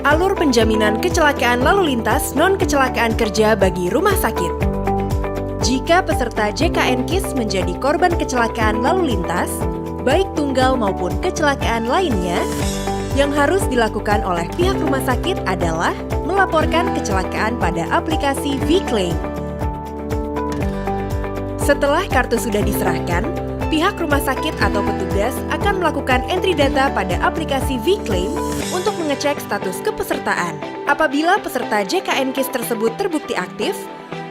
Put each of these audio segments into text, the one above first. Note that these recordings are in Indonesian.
alur penjaminan kecelakaan lalu lintas non-kecelakaan kerja bagi rumah sakit. Jika peserta JKN KIS menjadi korban kecelakaan lalu lintas, baik tunggal maupun kecelakaan lainnya, yang harus dilakukan oleh pihak rumah sakit adalah melaporkan kecelakaan pada aplikasi V-Claim. Setelah kartu sudah diserahkan, pihak rumah sakit atau petugas akan melakukan entry data pada aplikasi V-Claim untuk mengecek status kepesertaan. Apabila peserta JKN KIS tersebut terbukti aktif,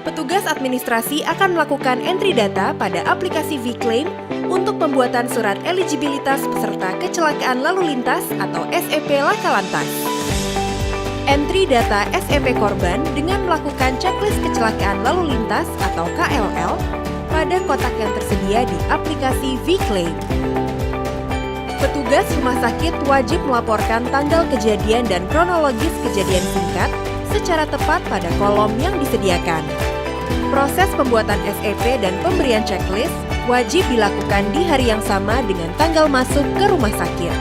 petugas administrasi akan melakukan entry data pada aplikasi V-Claim untuk pembuatan surat eligibilitas peserta kecelakaan lalu lintas atau SEP laka lantas. Entry data SEP korban dengan melakukan checklist kecelakaan lalu lintas atau KLL pada kotak yang tersedia di aplikasi V-Claim. Petugas rumah sakit wajib melaporkan tanggal kejadian dan kronologis kejadian singkat secara tepat pada kolom yang disediakan. Proses pembuatan SEP dan pemberian checklist wajib dilakukan di hari yang sama dengan tanggal masuk ke rumah sakit.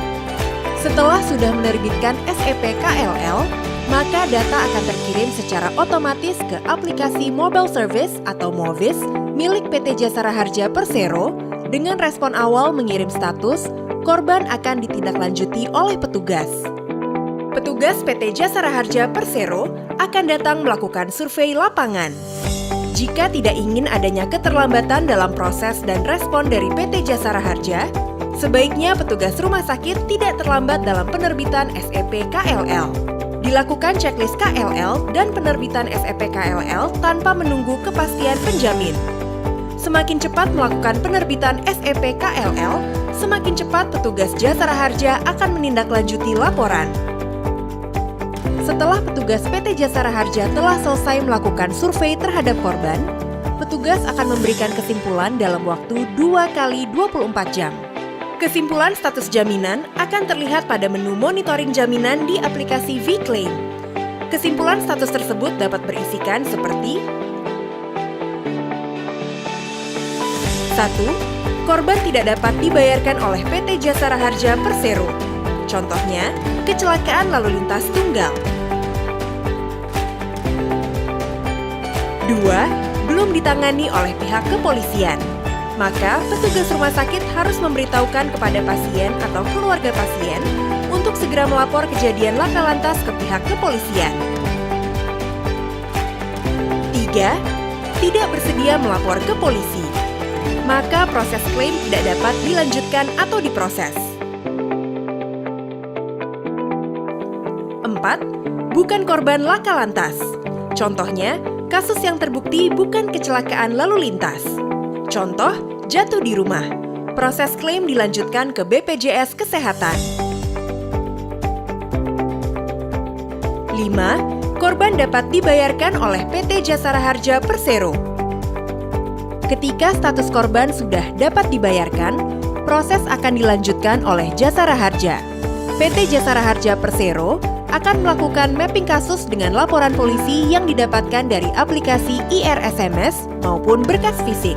Setelah sudah menerbitkan SEP KLL, maka data akan terkirim secara otomatis ke aplikasi Mobile Service atau MOVIS milik PT Jasara Harja Persero dengan respon awal mengirim status, korban akan ditindaklanjuti oleh petugas. Petugas PT Jasara Harja Persero akan datang melakukan survei lapangan. Jika tidak ingin adanya keterlambatan dalam proses dan respon dari PT Jasara Harja, sebaiknya petugas rumah sakit tidak terlambat dalam penerbitan SEP KLL. Dilakukan checklist KLL dan penerbitan SEP KLL tanpa menunggu kepastian penjamin. Semakin cepat melakukan penerbitan SEP KLL, semakin cepat petugas Jasara Harja akan menindaklanjuti laporan. Setelah petugas PT Jasara Harja telah selesai melakukan survei terhadap korban, petugas akan memberikan kesimpulan dalam waktu 2 kali 24 jam. Kesimpulan status jaminan akan terlihat pada menu monitoring jaminan di aplikasi V-Claim. Kesimpulan status tersebut dapat berisikan seperti 1. Korban tidak dapat dibayarkan oleh PT Jasara Harja Persero. Contohnya, kecelakaan lalu lintas tunggal. 2. Belum ditangani oleh pihak kepolisian. Maka, petugas rumah sakit harus memberitahukan kepada pasien atau keluarga pasien untuk segera melapor kejadian laka lantas ke pihak kepolisian. 3. Tidak bersedia melapor ke polisi. Maka proses klaim tidak dapat dilanjutkan atau diproses. 4. Bukan korban laka lantas. Contohnya, kasus yang terbukti bukan kecelakaan lalu lintas. Contoh, jatuh di rumah. Proses klaim dilanjutkan ke BPJS Kesehatan. 5. Korban dapat dibayarkan oleh PT Jasara Harja Persero. Ketika status korban sudah dapat dibayarkan, proses akan dilanjutkan oleh Jasara Harja. PT Jasara Harja Persero akan melakukan mapping kasus dengan laporan polisi yang didapatkan dari aplikasi IR-SMS maupun berkas fisik.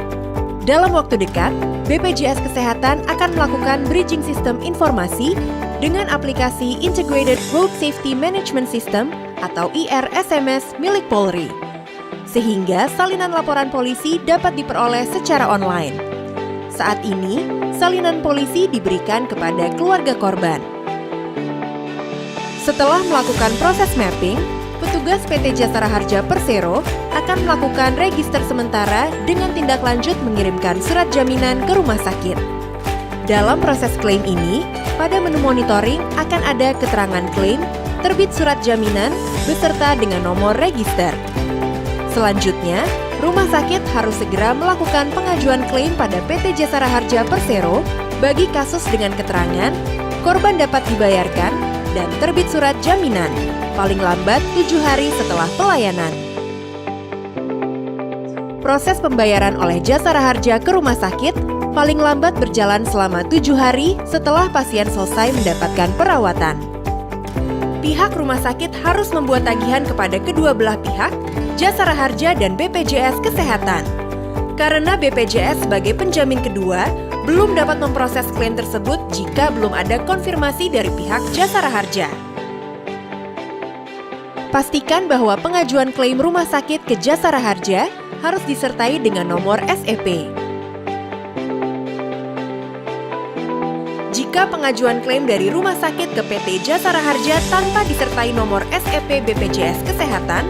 Dalam waktu dekat, BPJS Kesehatan akan melakukan bridging sistem informasi dengan aplikasi Integrated Road Safety Management System atau IR-SMS milik Polri, sehingga salinan laporan polisi dapat diperoleh secara online. Saat ini, salinan polisi diberikan kepada keluarga korban. Setelah melakukan proses mapping, petugas PT Jasara Harja Persero akan melakukan register sementara dengan tindak lanjut mengirimkan surat jaminan ke rumah sakit. Dalam proses klaim ini, pada menu monitoring akan ada keterangan klaim, terbit surat jaminan, beserta dengan nomor register. Selanjutnya, rumah sakit harus segera melakukan pengajuan klaim pada PT Jasara Harja Persero bagi kasus dengan keterangan, korban dapat dibayarkan, dan terbit surat jaminan, paling lambat 7 hari setelah pelayanan. Proses pembayaran oleh Jasara Harja ke rumah sakit paling lambat berjalan selama 7 hari setelah pasien selesai mendapatkan perawatan. Pihak rumah sakit harus membuat tagihan kepada kedua belah pihak, Jasara Harja dan BPJS Kesehatan. Karena BPJS sebagai penjamin kedua, belum dapat memproses klaim tersebut jika belum ada konfirmasi dari pihak Jasara Harja. Pastikan bahwa pengajuan klaim rumah sakit ke Jasara Harja harus disertai dengan nomor SEP. Jika pengajuan klaim dari rumah sakit ke PT Jasara Harja tanpa disertai nomor SEP BPJS Kesehatan,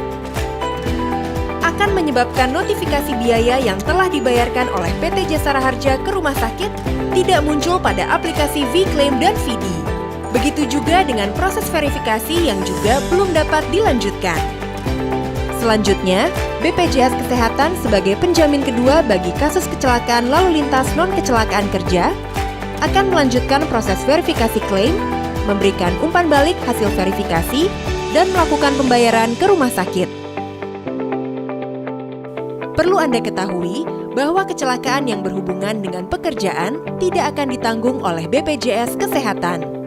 akan menyebabkan notifikasi biaya yang telah dibayarkan oleh PT Jasara Harja ke rumah sakit tidak muncul pada aplikasi V-Claim dan VD. Begitu juga dengan proses verifikasi yang juga belum dapat dilanjutkan. Selanjutnya, BPJS Kesehatan sebagai penjamin kedua bagi kasus kecelakaan lalu lintas non-kecelakaan kerja akan melanjutkan proses verifikasi klaim, memberikan umpan balik hasil verifikasi, dan melakukan pembayaran ke rumah sakit. Perlu Anda ketahui bahwa kecelakaan yang berhubungan dengan pekerjaan tidak akan ditanggung oleh BPJS Kesehatan.